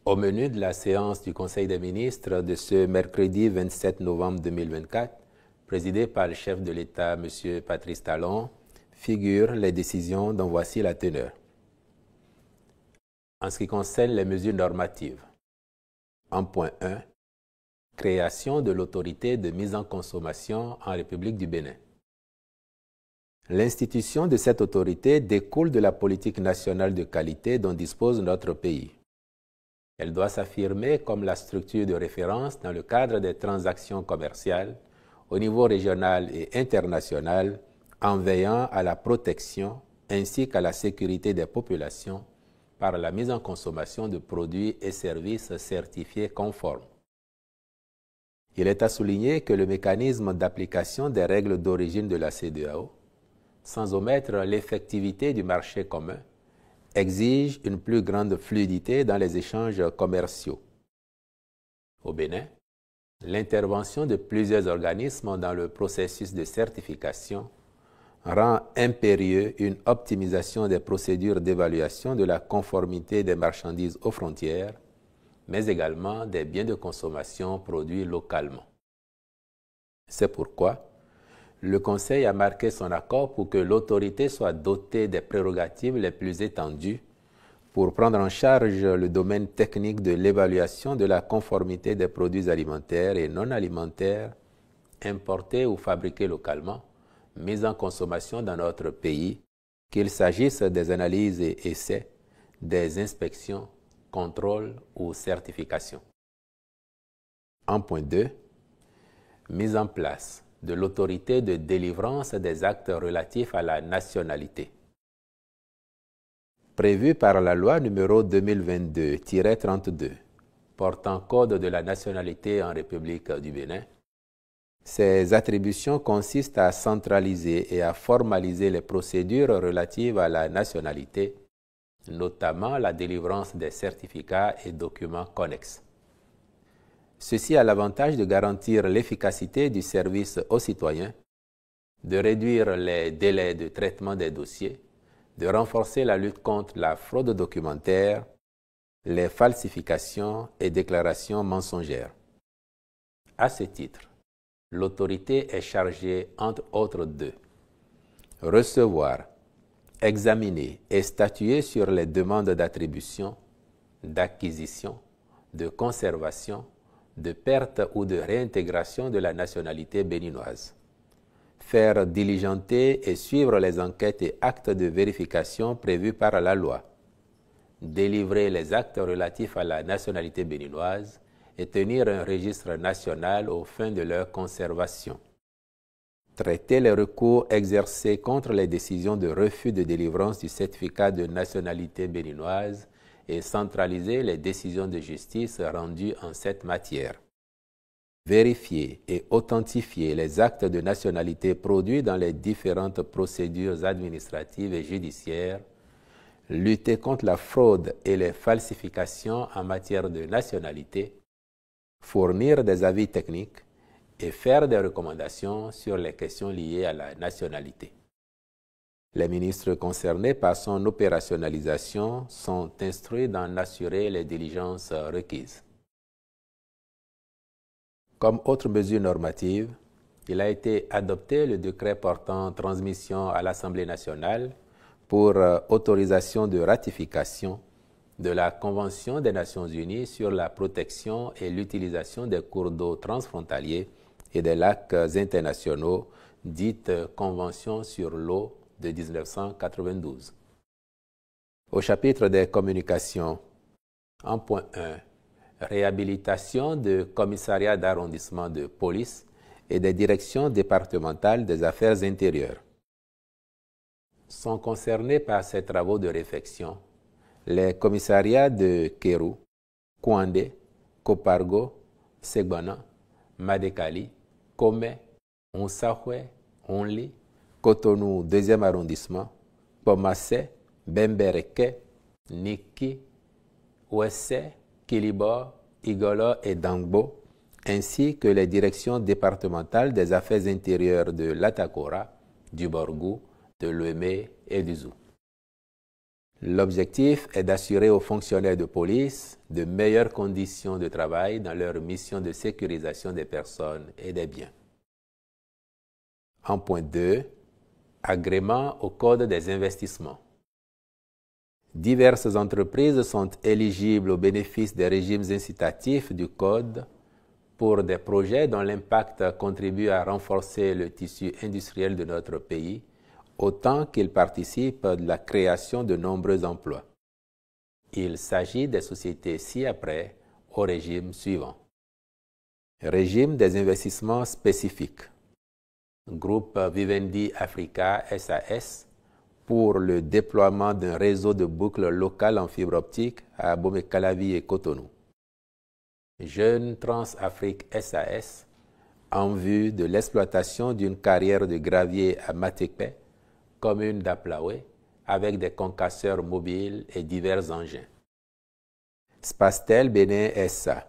Au menu de la séance du Conseil des ministres de ce mercredi 27 novembre 2024, présidé par le chef de l'État, M. Patrice Talon, figurent les décisions dont voici la teneur. En ce qui concerne les mesures normatives, en point 1, création de l'autorité de mise en consommation en République du Bénin. L'institution de cette autorité découle de la politique nationale de qualité dont dispose notre pays. Elle doit s'affirmer comme la structure de référence dans le cadre des transactions commerciales au niveau régional et international en veillant à la protection ainsi qu'à la sécurité des populations par la mise en consommation de produits et services certifiés conformes. Il est à souligner que le mécanisme d'application des règles d'origine de la CEDEAO, sans omettre l'effectivité du marché commun, exige une plus grande fluidité dans les échanges commerciaux. Au Bénin, l'intervention de plusieurs organismes dans le processus de certification rend impérieux une optimisation des procédures d'évaluation de la conformité des marchandises aux frontières, mais également des biens de consommation produits localement. C'est pourquoi le Conseil a marqué son accord pour que l'autorité soit dotée des prérogatives les plus étendues pour prendre en charge le domaine technique de l'évaluation de la conformité des produits alimentaires et non alimentaires importés ou fabriqués localement, mis en consommation dans notre pays, qu'il s'agisse des analyses et essais, des inspections, contrôles ou certifications. En point 2, mise en place de l'autorité de délivrance des actes relatifs à la nationalité. Prévu par la loi numéro 2022-32 portant Code de la nationalité en République du Bénin, ces attributions consistent à centraliser et à formaliser les procédures relatives à la nationalité, notamment la délivrance des certificats et documents connexes. Ceci a l'avantage de garantir l'efficacité du service aux citoyens, de réduire les délais de traitement des dossiers, de renforcer la lutte contre la fraude documentaire, les falsifications et déclarations mensongères. À ce titre, l'autorité est chargée, entre autres, de recevoir, examiner et statuer sur les demandes d'attribution, d'acquisition, de conservation, de perte ou de réintégration de la nationalité béninoise. Faire diligenter et suivre les enquêtes et actes de vérification prévus par la loi. Délivrer les actes relatifs à la nationalité béninoise et tenir un registre national aux fins de leur conservation. Traiter les recours exercés contre les décisions de refus de délivrance du certificat de nationalité béninoise et centraliser les décisions de justice rendues en cette matière. Vérifier et authentifier les actes de nationalité produits dans les différentes procédures administratives et judiciaires, lutter contre la fraude et les falsifications en matière de nationalité, fournir des avis techniques et faire des recommandations sur les questions liées à la nationalité. Les ministres concernés par son opérationnalisation sont instruits d'en assurer les diligences requises. Comme autre mesure normative, il a été adopté le décret portant transmission à l'Assemblée nationale pour autorisation de ratification de la Convention des Nations unies sur la protection et l'utilisation des cours d'eau transfrontaliers et des lacs internationaux, dite Convention sur l'eau de 1992. Au chapitre des communications, en point 1, réhabilitation de commissariats d'arrondissement de police et des directions départementales des affaires intérieures. Sont concernés par ces travaux de réfection les commissariats de Kéru, Kouandé, Kopargo, Segbana, Madekali, Kome, Onsahwe, Onli, Cotonou 2e arrondissement, Pomassé, Bembereke, Niki, Ouessé, Kilibor, Igolo et Dangbo, ainsi que les directions départementales des affaires intérieures de l'Atakora, du Borgou, de l'Ouémé et du Zou. L'objectif est d'assurer aux fonctionnaires de police de meilleures conditions de travail dans leur mission de sécurisation des personnes et des biens. En point 2, agrément au Code des investissements. Diverses entreprises sont éligibles au bénéfice des régimes incitatifs du Code pour des projets dont l'impact contribue à renforcer le tissu industriel de notre pays, autant qu'il participe de la création de nombreux emplois. Il s'agit des sociétés ci-après au régime suivant. Régime des investissements spécifiques. Groupe Vivendi Africa SAS pour le déploiement d'un réseau de boucles locales en fibre optique à Bomé-Calavi et Cotonou. Jeune Transafrique SAS en vue de l'exploitation d'une carrière de gravier à Matekpe, commune d'Aplaoué, avec des concasseurs mobiles et divers engins. Spastel Bénin SA,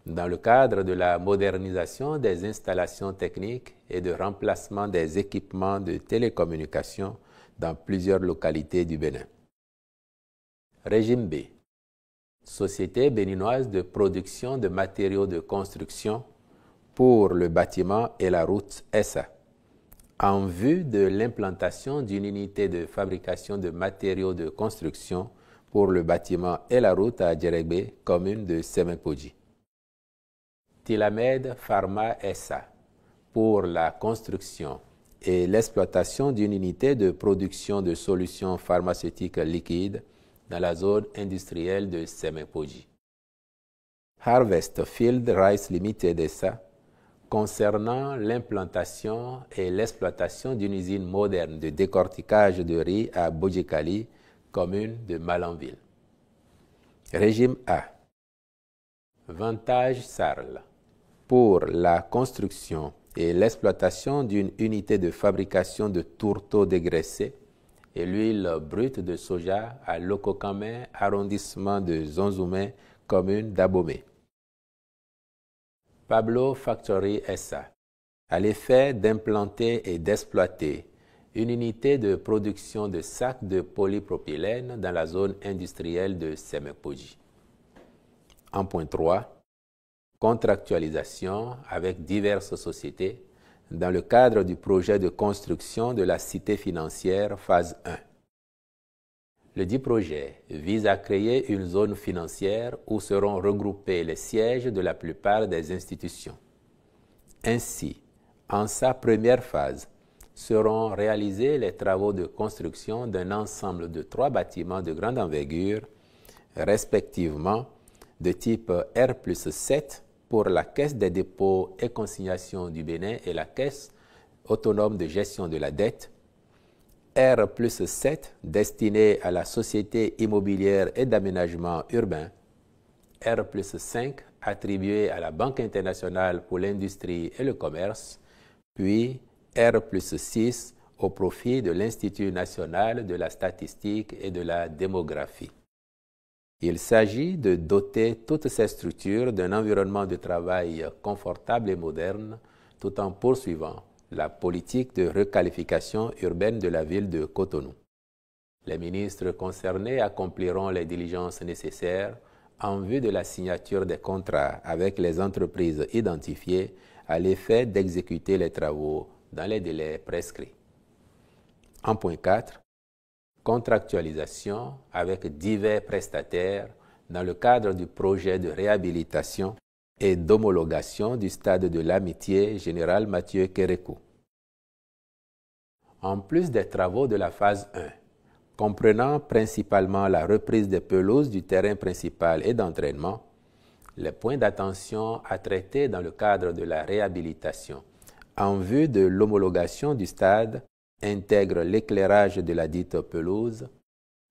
dans le cadre de la modernisation des installations techniques et de remplacement des équipements de télécommunications dans plusieurs localités du Bénin. Régime B. Société béninoise de production de matériaux de construction pour le bâtiment et la route SA, en vue de l'implantation d'une unité de fabrication de matériaux de construction pour le bâtiment et la route à Djeregbé, commune de Semenkoji. Tilamed Pharma SA pour la construction et l'exploitation d'une unité de production de solutions pharmaceutiques liquides dans la zone industrielle de Semenkoji. Harvest Field Rice Limited SA concernant l'implantation et l'exploitation d'une usine moderne de décortiquage de riz à Bodjekali, commune de Malanville. Régime A. Vantage Sarl pour la construction et l'exploitation d'une unité de fabrication de tourteaux dégraissés et l'huile brute de soja à Lokokame, arrondissement de Zonzoumé, commune d'Abomey. Pablo Factory SA, à l'effet d'implanter et d'exploiter une unité de production de sacs de polypropylène dans la zone industrielle de Semenkoji. En point 3, contractualisation avec diverses sociétés dans le cadre du projet de construction de la cité financière phase 1. Le dit projet vise à créer une zone financière où seront regroupés les sièges de la plupart des institutions. Ainsi, en sa première phase, seront réalisés les travaux de construction d'un ensemble de 3 bâtiments de grande envergure, respectivement de type R+7 pour la Caisse des dépôts et consignations du Bénin et la Caisse autonome de gestion de la dette, R+7 destiné à la Société immobilière et d'aménagement urbain, R+5 attribué à la Banque internationale pour l'industrie et le commerce, puis R+6 au profit de l'Institut national de la statistique et de la démographie. Il s'agit de doter toutes ces structures d'un environnement de travail confortable et moderne, tout en poursuivant la politique de requalification urbaine de la ville de Cotonou. Les ministres concernés accompliront les diligences nécessaires en vue de la signature des contrats avec les entreprises identifiées à l'effet d'exécuter les travaux dans les délais prescrits. En point 4, contractualisation avec divers prestataires dans le cadre du projet de réhabilitation et d'homologation du stade de l'Amitié Général Mathieu Kérékou. En plus des travaux de la phase 1, comprenant principalement la reprise des pelouses du terrain principal et d'entraînement, les points d'attention à traiter dans le cadre de la réhabilitation en vue de l'homologation du stade intègrent l'éclairage de la dite pelouse,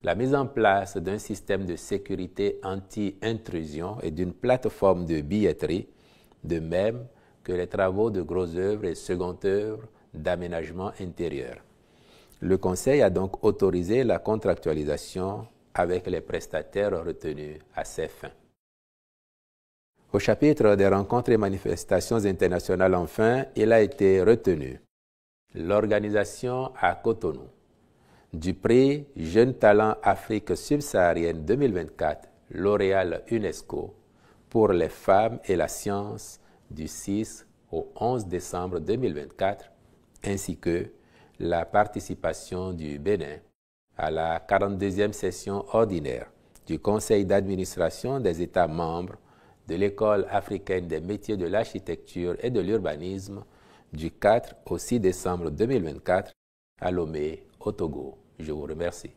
la mise en place d'un système de sécurité anti-intrusion et d'une plateforme de billetterie, de même que les travaux de gros œuvres et secondes œuvres d'aménagement intérieur. Le Conseil a donc autorisé la contractualisation avec les prestataires retenus à ces fins. Au chapitre des rencontres et manifestations internationales, enfin, il a été retenu l'organisation à Cotonou du prix Jeune Talent Afrique subsaharienne 2024, lauréat UNESCO pour les femmes et la science du 6 au 11 décembre 2024, ainsi que la participation du Bénin à la 42e session ordinaire du Conseil d'administration des États membres de l'École africaine des métiers de l'architecture et de l'urbanisme du 4 au 6 décembre 2024 à Lomé, au Togo. Je vous remercie.